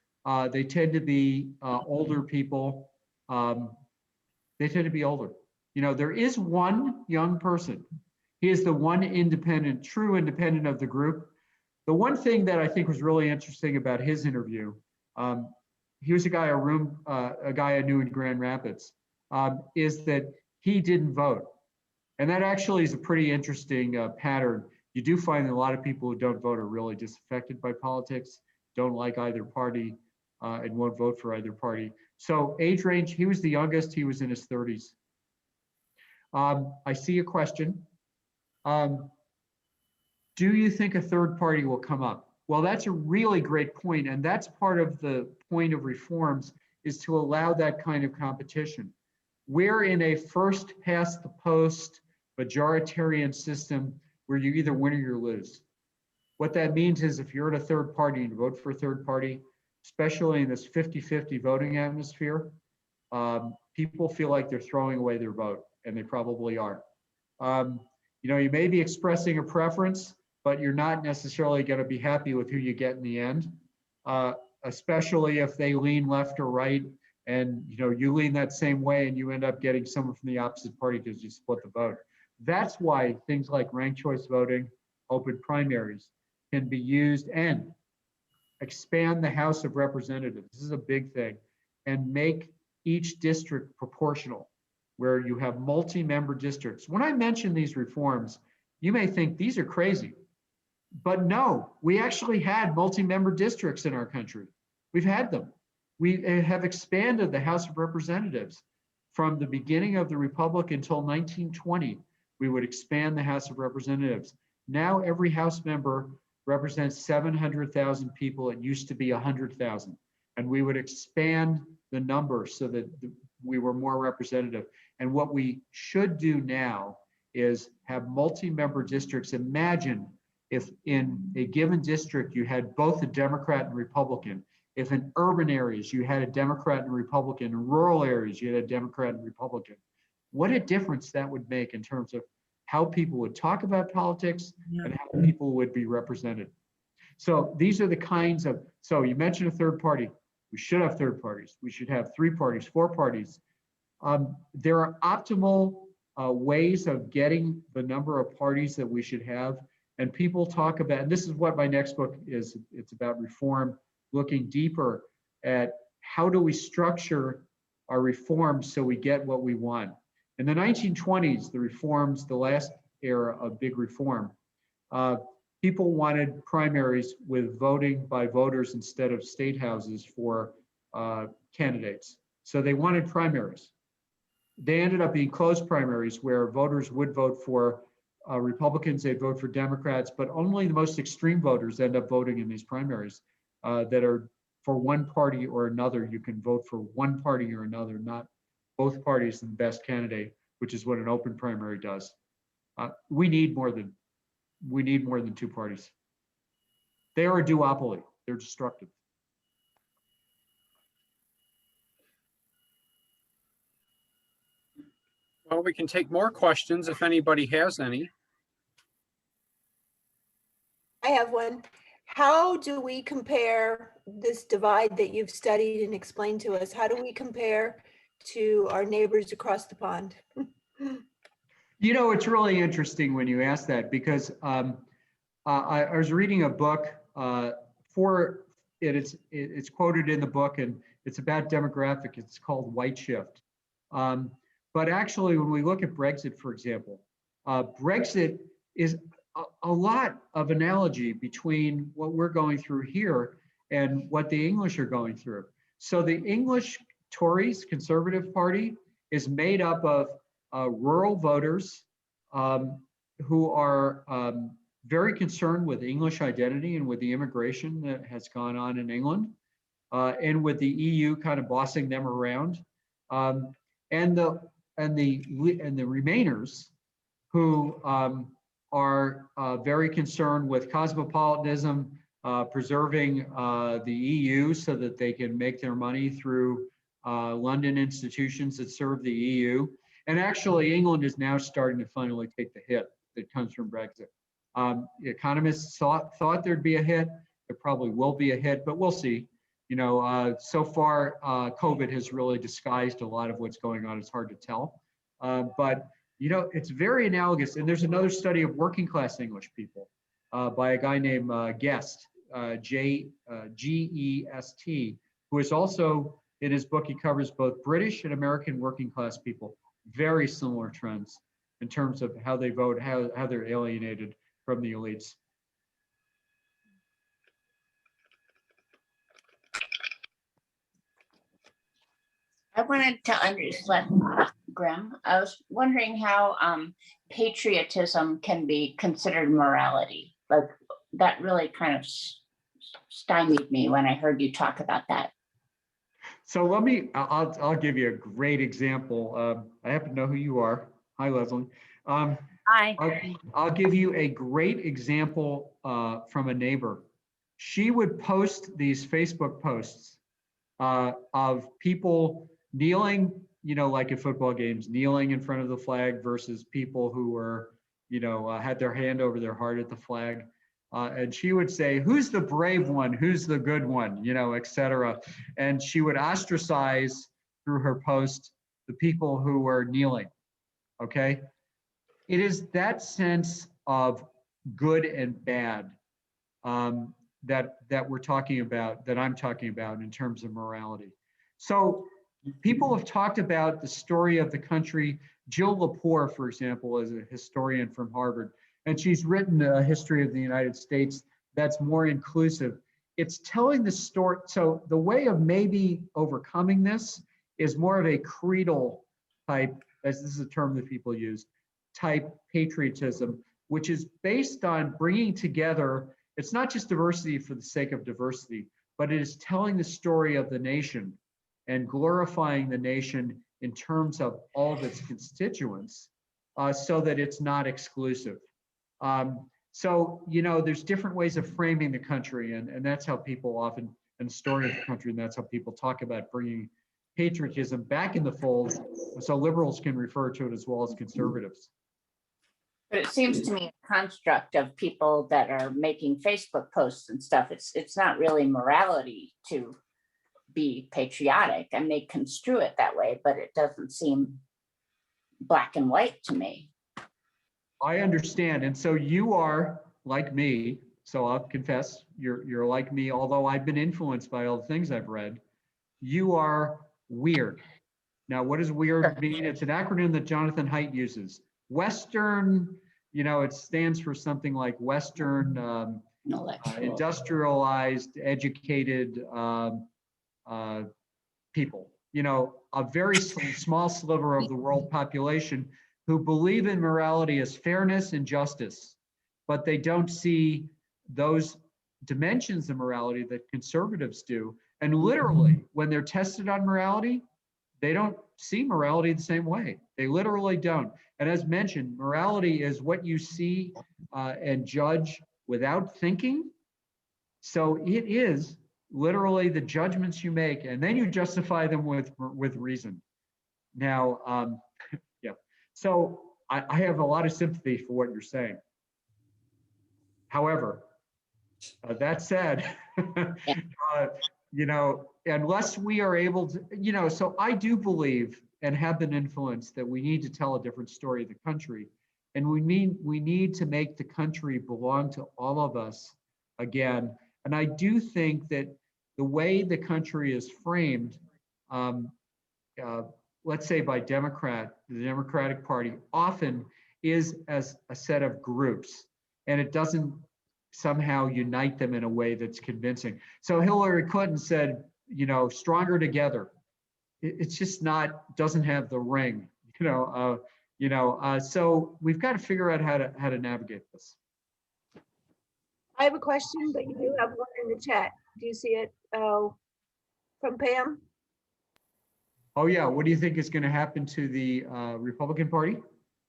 They tend to be older people. They tend to be older. There is one young person. He is the one true independent of the group. The one thing that I think was really interesting about his interview, he was a guy I knew in Grand Rapids, is that he didn't vote. And that actually is a pretty interesting pattern. You do find that a lot of people who don't vote are really disaffected by politics, don't like either party, and won't vote for either party. So age range, he was the youngest, he was in his 30s. I see a question. Do you think a third party will come up? Well, that's a really great point, and that's part of the point of reforms, is to allow that kind of competition. We're in a first past the post majoritarian system where you either win or you lose. What that means is if you're at a third party and you vote for a third party, especially in this 50-50 voting atmosphere, people feel like they're throwing away their vote. and they probably are. You may be expressing a preference, but you're not necessarily going to be happy with who you get in the end, especially if they lean left or right, and you lean that same way, and you end up getting someone from the opposite party because you split the vote. That's why things like ranked choice voting, open primaries can be used, and expand the House of Representatives. This is a big thing, and make each district proportional, where you have multi-member districts. When I mention these reforms, you may think these are crazy, but no, we actually had multi-member districts in our country. We've had them. We have expanded the House of Representatives from the beginning of the Republic until 1920. We would expand the House of Representatives. Now every House member represents 700,000 people. It used to be 100,000. And we would expand the number so that we were more representative. And what we should do now is have multi-member districts. Imagine if in a given district you had both a Democrat and Republican. If in urban areas you had a Democrat and Republican, in rural areas you had a Democrat and Republican. What a difference that would make in terms of how people would talk about politics and how people would be represented. So these are the kinds of, so you mentioned a third party. We should have third parties. We should have 3 parties, 4 parties. There are optimal ways of getting the number of parties that we should have. And people talk about, and this is what my next book is, it's about reform, looking deeper at how do we structure our reforms so we get what we want. In the 1920s, the reforms, the last era of big reform, people wanted primaries with voting by voters instead of state houses for candidates. So they wanted primaries. They ended up being closed primaries where voters would vote for Republicans, they'd vote for Democrats, but only the most extreme voters end up voting in these primaries that are for one party or another. You can vote for one party or another, not both parties and the best candidate, which is what an open primary does. We need more than 2 parties. They are a duopoly. They're destructive. Well, we can take more questions if anybody has any. I have one. How do we compare this divide that you've studied and explained to us? How do we compare to our neighbors across the pond? It's really interesting when you ask that, because I was reading a book it's quoted in the book, and it's about demographic. It's called White Shift. But actually, when we look at Brexit, for example, Brexit is a lot of analogy between what we're going through here and what the English are going through. So the English Tories, Conservative Party, is made up of rural voters who are very concerned with English identity and with the immigration that has gone on in England, and with the EU kind of bossing them around, and the Remainers, who are very concerned with cosmopolitanism, preserving the EU so that they can make their money through London institutions that serve the EU. And actually, England is now starting to finally take the hit that comes from Brexit. Economists thought there'd be a hit. There probably will be a hit, but we'll see. So far, COVID has really disguised a lot of what's going on. It's hard to tell. But it's very analogous. And there's another study of working class English people by a guy named Guest, G-E-S-T, who is also, in his book, he covers both British and American working class people. Very similar trends in terms of how they vote, how they're alienated from the elites. I wanted to understand, Graham, I was wondering how patriotism can be considered morality. Like, that really kind of stymied me when I heard you talk about that. So I'll give you a great example. I happen to know who you are. Hi, Leslie. Hi. I'll give you a great example from a neighbor. She would post these Facebook posts of people kneeling like at football games, kneeling in front of the flag versus people who were, had their hand over their heart at the flag. And she would say, who's the brave one? Who's the good one? Et cetera. And she would ostracize through her post the people who were kneeling. Okay. It is that sense of good and bad that we're talking about, that I'm talking about in terms of morality. So people have talked about the story of the country. Jill Lepore, for example, is a historian from Harvard, and she's written a history of the United States that's more inclusive. It's telling the story. So the way of maybe overcoming this is more of a creedal type, as this is a term that people use, type patriotism, which is based on bringing together, it's not just diversity for the sake of diversity, but it is telling the story of the nation and glorifying the nation in terms of all of its constituents, so that it's not exclusive. So, there's different ways of framing the country, and that's how people often, and the story of the country, and that's how people talk about bringing patriotism back in the fold, so liberals can refer to it as well as conservatives. But it seems to me a construct of people that are making Facebook posts and stuff. It's not really morality to be patriotic, and they construe it that way, but it doesn't seem black and white to me. I understand. And so you are like me. So I'll confess, you're like me, although I've been influenced by all the things I've read. You are weird. Now, what does weird mean? It's an acronym that Jonathan Haidt uses. Western, it stands for something like Western, industrialized, educated people, a very small sliver of the world population who believe in morality as fairness and justice, but they don't see those dimensions of morality that conservatives do. And literally, when they're tested on morality, they don't see morality the same way. They literally don't. And as mentioned, morality is what you see and judge without thinking. So it is literally the judgments you make, and then you justify them with reason. Now, yeah. So I have a lot of sympathy for what you're saying. However, that said, unless we are able to, so I do believe and have been influenced that we need to tell a different story of the country. And we need to make the country belong to all of us again. And I do think that the way the country is framed, let's say by the Democratic Party, often is as a set of groups, and it doesn't somehow unite them in a way that's convincing. So Hillary Clinton said, stronger together. It's just doesn't have the ring, so we've got to figure out how to navigate this. I have a question, but you do have one in the chat. Do you see it? Oh, from Pam? Oh yeah, what do you think is going to happen to the Republican Party?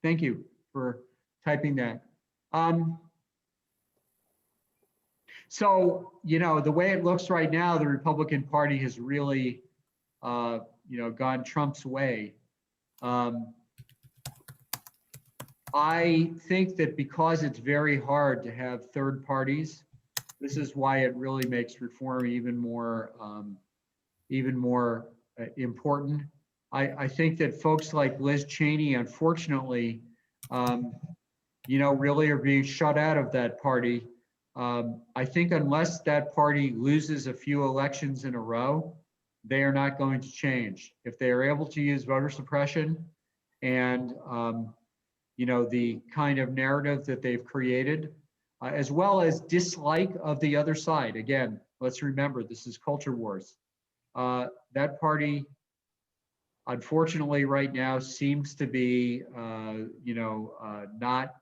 Thank you for typing that. So, the way it looks right now, the Republican Party has really, gone Trump's way. I think that because it's very hard to have third parties, this is why it really makes reform even more important. I think that folks like Liz Cheney, unfortunately, really are being shut out of that party. I think unless that party loses a few elections in a row, they are not going to change. If they are able to use voter suppression and the kind of narrative that they've created, as well as dislike of the other side. Again, let's remember, this is culture wars. That party, unfortunately, right now seems to be, not.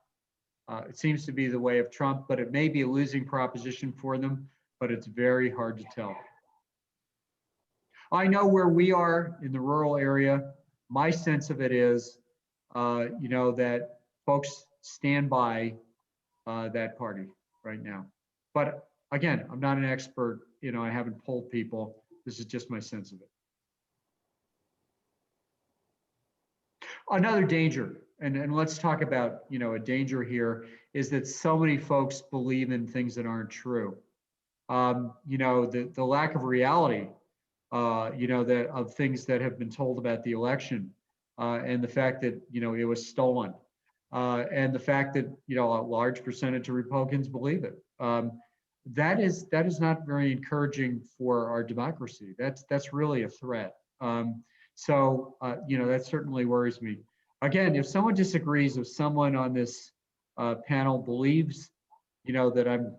It seems to be the way of Trump, but it may be a losing proposition for them, but it's very hard to tell. I know where we are in the rural area. My sense of it is, that folks stand by that party right now. But again, I'm not an expert. I haven't polled people. This is just my sense of it. Another danger, and let's talk about, a danger here is that so many folks believe in things that aren't true. The lack of reality, that of things that have been told about the election, and the fact that, it was stolen, and the fact that, a large percentage of Republicans believe it. That is not very encouraging for our democracy. That's really a threat. That certainly worries me. Again, if someone disagrees, if someone on this panel believes, that I'm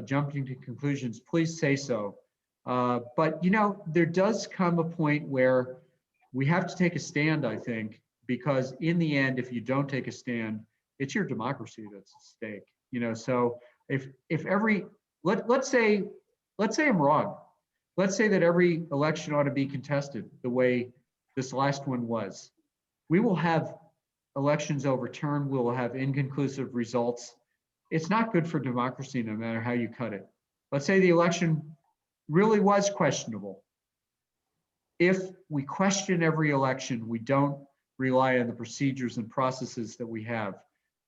jumping to conclusions, please say so. But there does come a point where we have to take a stand, I think, because in the end, if you don't take a stand, it's your democracy that's at stake. So if every let's say I'm wrong. Let's say that every election ought to be contested the way this last one was. We will have elections overturned. We will have inconclusive results. It's not good for democracy, no matter how you cut it. Let's say the election really was questionable. If we question every election, we don't rely on the procedures and processes that we have,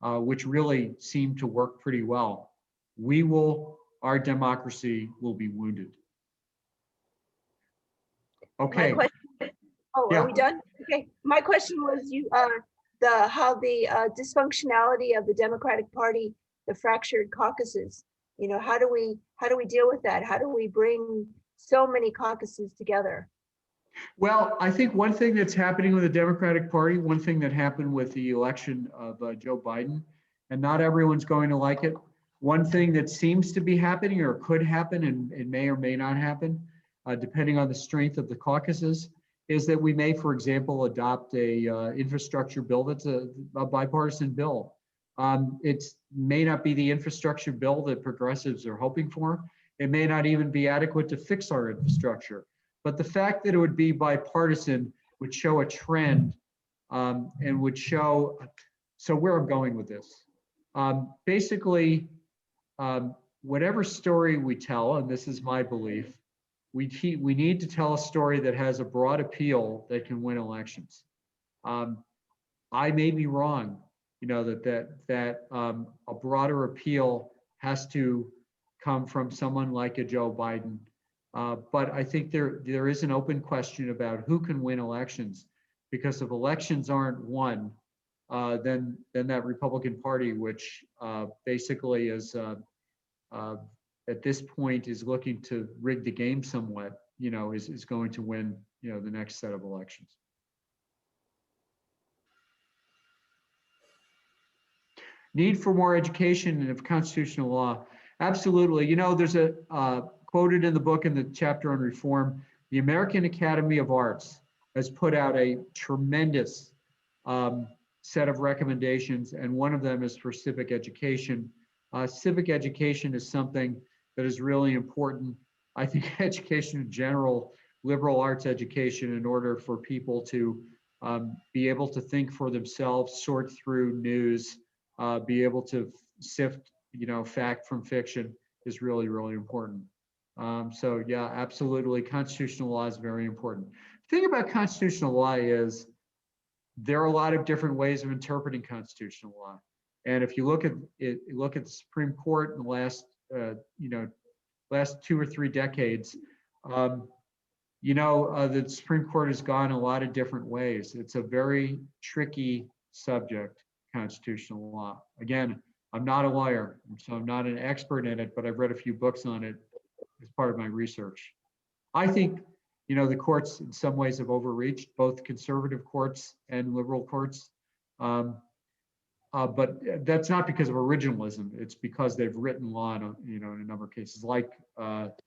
which really seem to work pretty well. Our democracy will be wounded. Okay. Are we done? Okay. My question was how the dysfunctionality of the Democratic Party, the fractured caucuses. How do we deal with that? How do we bring so many caucuses together? Well, I think one thing that's happening with the Democratic Party, one thing that happened with the election of Joe Biden, and not everyone's going to like it. One thing that seems to be happening or could happen, and it may or may not happen, depending on the strength of the caucuses, is that we may, for example, adopt a infrastructure bill that's a bipartisan bill. It may not be the infrastructure bill that progressives are hoping for. It may not even be adequate to fix our infrastructure. But the fact that it would be bipartisan would show a trend, and would show, so where I'm going with this. Basically, whatever story we tell, and this is my belief, we need to tell a story that has a broad appeal that can win elections. I may be wrong, that a broader appeal has to come from someone like a Joe Biden. But I think there is an open question about who can win elections, because if elections aren't won, then that Republican Party, which basically is at this point is looking to rig the game somewhat, is going to win, the next set of elections. Need for more education and of constitutional law. Absolutely. There's a quoted in the book in the chapter on reform, the American Academy of Arts has put out a tremendous set of recommendations, and one of them is for civic education. Civic education is something that is really important. I think education in general, liberal arts education, in order for people to be able to think for themselves, sort through news, be able to sift, fact from fiction, is really, really important. So yeah, absolutely. Constitutional law is very important. The thing about constitutional law is there are a lot of different ways of interpreting constitutional law. And if you look at the Supreme Court in the last, last 2 or 3 decades, the Supreme Court has gone a lot of different ways. It's a very tricky subject, constitutional law. Again, I'm not a lawyer, so I'm not an expert in it, but I've read a few books on it as part of my research. I think, the courts in some ways have overreached, both conservative courts and liberal courts. But that's not because of originalism. It's because they've written law in a number of cases, like what's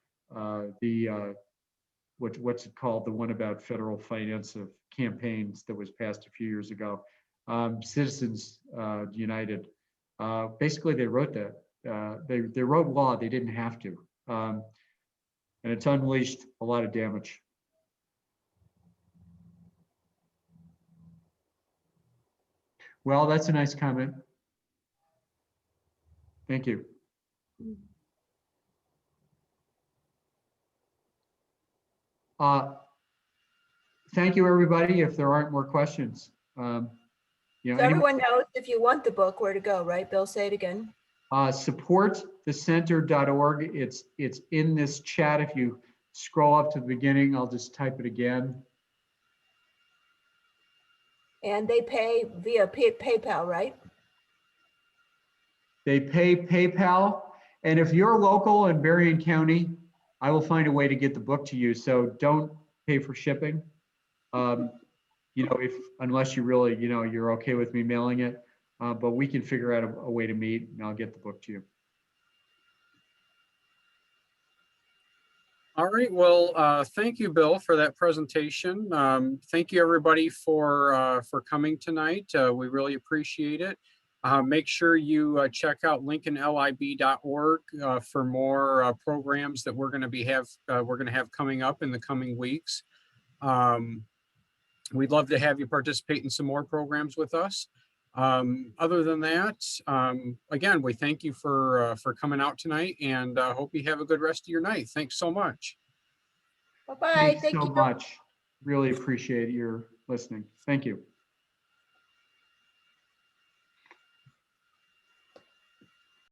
it called, the one about federal finance of campaigns that was passed a few years ago, Citizens United. Basically, they wrote that. They wrote law they didn't have to, and it's unleashed a lot of damage. Well, that's a nice comment. Thank you. Thank you, everybody. If there aren't more questions, You know, So anyone, everyone knows if you want the book, where to go, right? Bill, say it again. supportthecenter.org. It's in this chat. If you scroll up to the beginning, I'll just type it again. And they pay via PayPal, right? They pay PayPal. And if you're local in Berrien County, I will find a way to get the book to you. So don't pay for shipping. You know, unless you really, you know, you're okay with me mailing it, but we can figure out a way to meet and I'll get the book to you. All right, well, thank you, Bill, for that presentation. Thank you, everybody, for coming tonight. We really appreciate it. Make sure you check out lincolnlib.org for more programs that we're going to have coming up in the coming weeks. We'd love to have you participate in some more programs with us. Other than that, again, we thank you for coming out tonight, and hope you have a good rest of your night. Thanks so much. Bye-bye. Thanks Thank so you. much. Really appreciate your listening. Thank you.